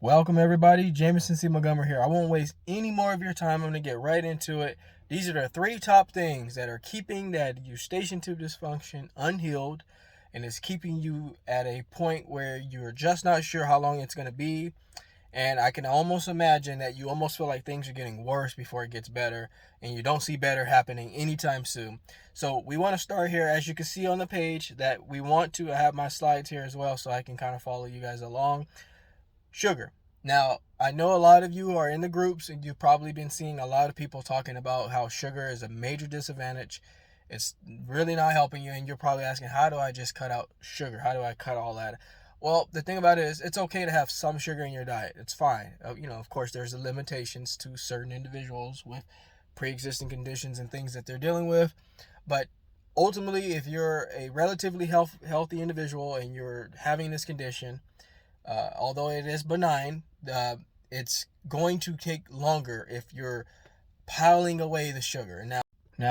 Welcome everybody, Jameson C. Montgomery here. I won't waste any more of your time. I'm going to get right into it. These are the 3 top things that are keeping that Eustachian tube dysfunction unhealed, and it's keeping you at a point where you're just not sure how long it's going to be. And I can almost imagine that you almost feel like things are getting worse before it gets better, and you don't see better happening anytime soon. So we want to start here. As you can see on the page, that we want to have my slides here as well so I can kind of follow you guys along. Sugar. Now, I know a lot of you are in the groups and you've probably been seeing a lot of people talking about how sugar is a major disadvantage. It's really not helping you, and you're probably asking, how do I just cut out sugar? How do I cut all that? Well, the thing about it is it's okay to have some sugar in your diet. It's fine. Of course, there's limitations to certain individuals with pre-existing conditions and things that they're dealing with. But ultimately, if you're a relatively healthy individual and you're having this condition, although it is benign, it's going to take longer if you're piling away the sugar. Now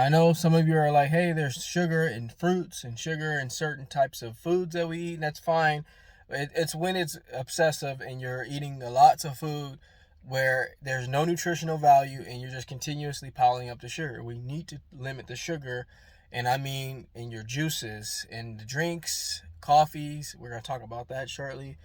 I know some of you are like, hey, there's sugar in fruits and sugar in certain types of foods that we eat, and that's fine. It's when it's obsessive and you're eating lots of food where there's no nutritional value and you're just continuously piling up the sugar. We need to limit the sugar, and I mean in your juices, in the drinks, coffees. We're going to talk about that shortly.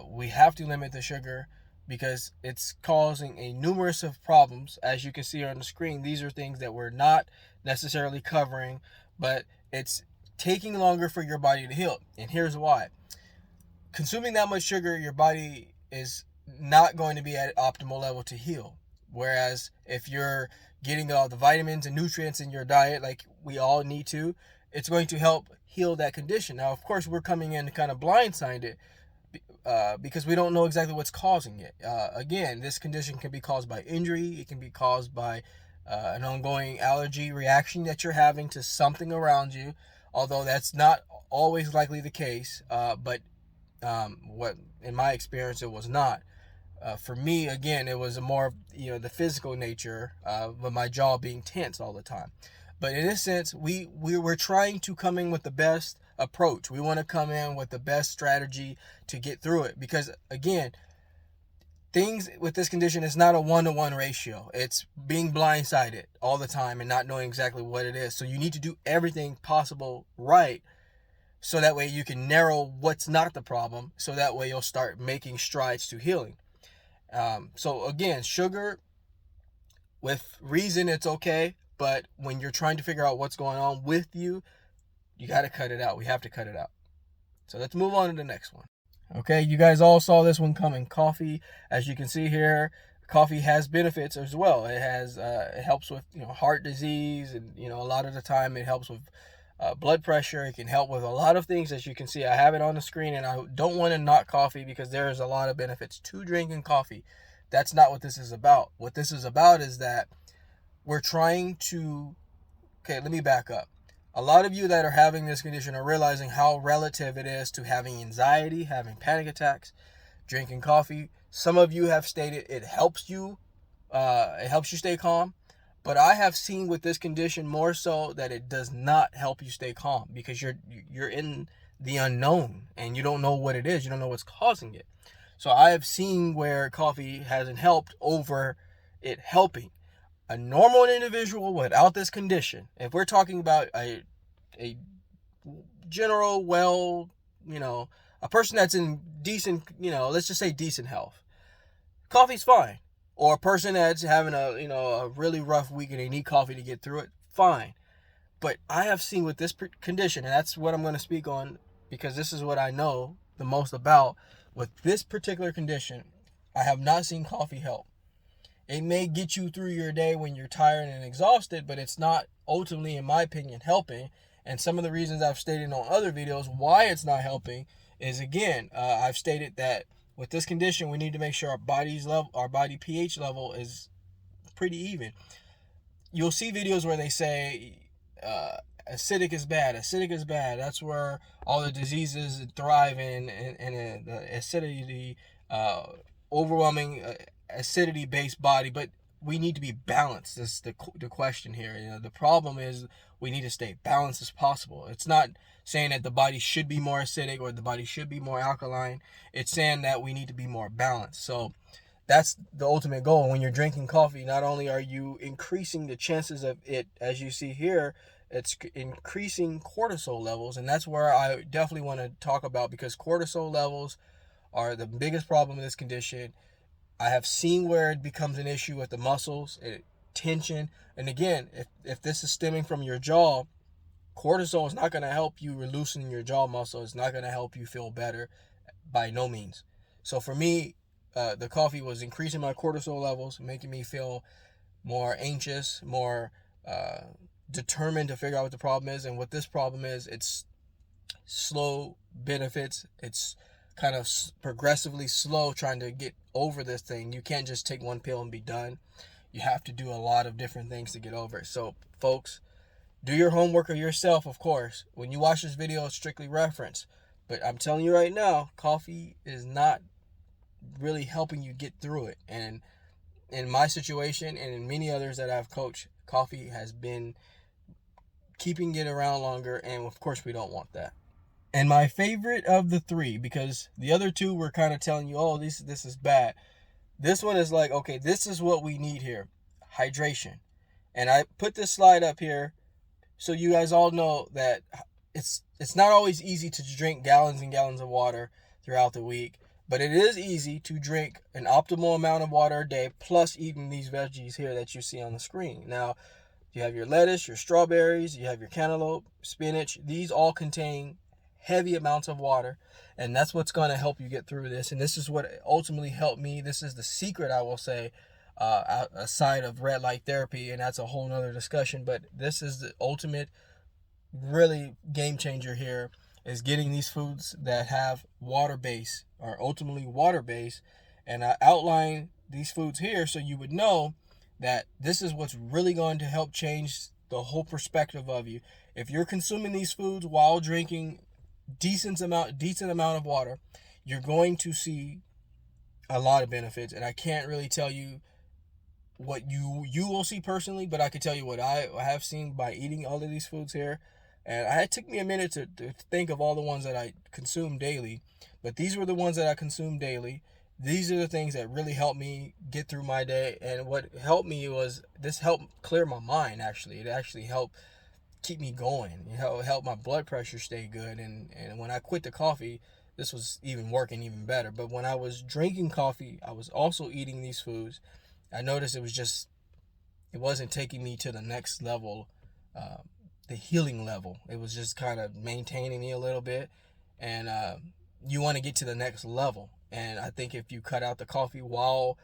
We have to limit the sugar because it's causing a numerous of problems. As you can see on the screen, these are things that we're not necessarily covering, but it's taking longer for your body to heal. And here's why. Consuming that much sugar, your body is not going to be at optimal level to heal. Whereas if you're getting all the vitamins and nutrients in your diet like we all need to, it's going to help heal that condition. Now, of course, we're coming in to kind of blindside it, because we don't know exactly what's causing it. Again, this condition can be caused by injury. It can be caused by an ongoing allergy reaction that you're having to something around you, although that's not always likely the case. But what in my experience, it was not. For me, again, it was more the physical nature of my jaw being tense all the time. But in this sense, we were trying to come in with the best approach. We want to come in with the best strategy to get through it, because again, things with this condition is not a 1-to-1 ratio. It's being blindsided all the time and not knowing exactly what it is. So you need to do everything possible right, so that way you can narrow what's not the problem, so that way you'll start making strides to healing. So again, sugar, with reason, it's okay, but when you're trying to figure out what's going on with you, you got to cut it out. We have to cut it out. So let's move on to the next one. Okay, you guys all saw this one coming. Coffee, as you can see here, coffee has benefits as well. It helps with heart disease, and a lot of the time it helps with blood pressure. It can help with a lot of things, as you can see. I have it on the screen, and I don't want to knock coffee because there's a lot of benefits to drinking coffee. That's not what this is about. What this is about is that we're trying to... Okay, let me back up. A lot of you that are having this condition are realizing how relative it is to having anxiety, having panic attacks, drinking coffee. Some of you have stated it helps you stay calm. But I have seen with this condition more so that it does not help you stay calm, because you're in the unknown and you don't know what it is. You don't know what's causing it. So I have seen where coffee hasn't helped over it helping. A normal individual without this condition, if we're talking about a general, a person that's in decent, let's just say decent health, coffee's fine. Or a person that's having a really rough week and they need coffee to get through it, fine. But I have seen with this condition, and that's what I'm going to speak on because this is what I know the most about. With this particular condition, I have not seen coffee help. It may get you through your day when you're tired and exhausted, but it's not ultimately, in my opinion, helping. And some of the reasons I've stated on other videos why it's not helping is, again, I've stated that with this condition, we need to make sure our body pH level is pretty even. You'll see videos where they say acidic is bad. Acidic is bad. That's where all the diseases thrive in the acidity, overwhelming acidity-based body. But we need to be balanced. This is the question here. You know, the problem is we need to stay balanced as possible. It's not saying that the body should be more acidic or the body should be more alkaline. It's saying that we need to be more balanced. So that's the ultimate goal. When you're drinking coffee, not only are you increasing the chances of it, as you see here, it's increasing cortisol levels. And that's where I definitely want to talk about, because cortisol levels are the biggest problem in this condition. I have seen where it becomes an issue with the muscles, tension. And again, if this is stemming from your jaw, cortisol is not going to help you loosen your jaw muscle. It's not going to help you feel better by no means. So for me, the coffee was increasing my cortisol levels, making me feel more anxious, more determined to figure out what the problem is. And what this problem is, it's slow benefits. It's kind of progressively slow trying to get over this thing. You can't just take one pill and be done. You have to do a lot of different things to get over it. So folks, do your homework or yourself, of course. When you watch this video, it's strictly reference. But I'm telling you right now, coffee is not really helping you get through it. And in my situation and in many others that I've coached, coffee has been keeping it around longer. And of course, we don't want that. And my favorite of the three, because the other two were kind of telling you, oh, this is bad. This one is like, okay, this is what we need here. Hydration. And I put this slide up here so you guys all know that it's not always easy to drink gallons and gallons of water throughout the week. But it is easy to drink an optimal amount of water a day, plus eating these veggies here that you see on the screen. Now, you have your lettuce, your strawberries, you have your cantaloupe, spinach. These all contain heavy amounts of water, and that's what's going to help you get through this. And this is what ultimately helped me. This is the secret, I will say, aside of red light therapy, and that's a whole nother discussion. But this is the ultimate, really game changer here, is getting these foods that have water base, or ultimately water base. And I outline these foods here so you would know that this is what's really going to help change the whole perspective of you. If you're consuming these foods while drinking decent amount of water, you're going to see a lot of benefits. And I can't really tell you what you will see personally, but I can tell you what I have seen by eating all of these foods here. And it took me a minute to think of all the ones that I consume daily, but these were the ones that I consume daily. These are the things that really helped me get through my day. And what helped me was, this helped clear my mind, actually. It actually helped keep me going. It helped my blood pressure stay good. And when I quit the coffee, this was even working even better. But when I was drinking coffee, I was also eating these foods. I noticed it wasn't taking me to the next level, the healing level. It was just kind of maintaining me a little bit. And you want to get to the next level. And I think if you cut out the coffee while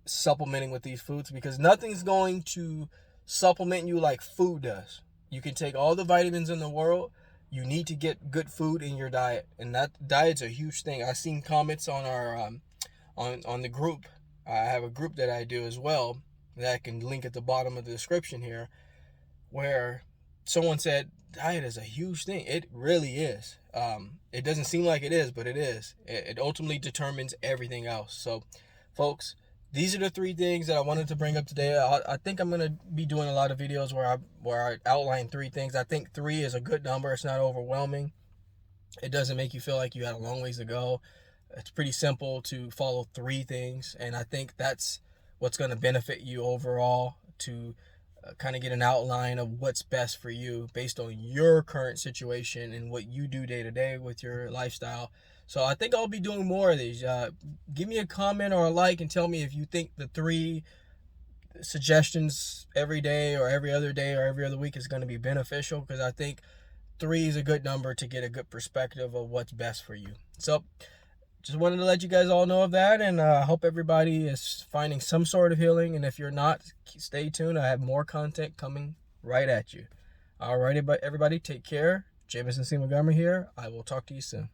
supplementing with these foods, because nothing's going to supplement you like food does. You can take all the vitamins in the world. You need to get good food in your diet, and that diet's a huge thing. I've seen comments on our on the group. I have a group that I do as well that I can link at the bottom of the description here, where someone said diet is a huge thing. It really is. It doesn't seem like it is, but it is. It ultimately determines everything else. So, folks, these are the three things that I wanted to bring up today. I think I'm going to be doing a lot of videos where I outline three things. I think 3 is a good number. It's not overwhelming. It doesn't make you feel like you had a long ways to go. It's pretty simple to follow 3 things, and I think that's what's going to benefit you overall, to kind of get an outline of what's best for you based on your current situation and what you do day to day with your lifestyle. So I think I'll be doing more of these. Give me a comment or a like and tell me if you think the 3 suggestions every day or every other day or every other week is going to be beneficial, because I think 3 is a good number to get a good perspective of what's best for you. So just wanted to let you guys all know of that, and I hope everybody is finding some sort of healing. And if you're not, stay tuned. I have more content coming right at you. Alrighty, but everybody, take care. Jameson C. Montgomery here. I will talk to you soon.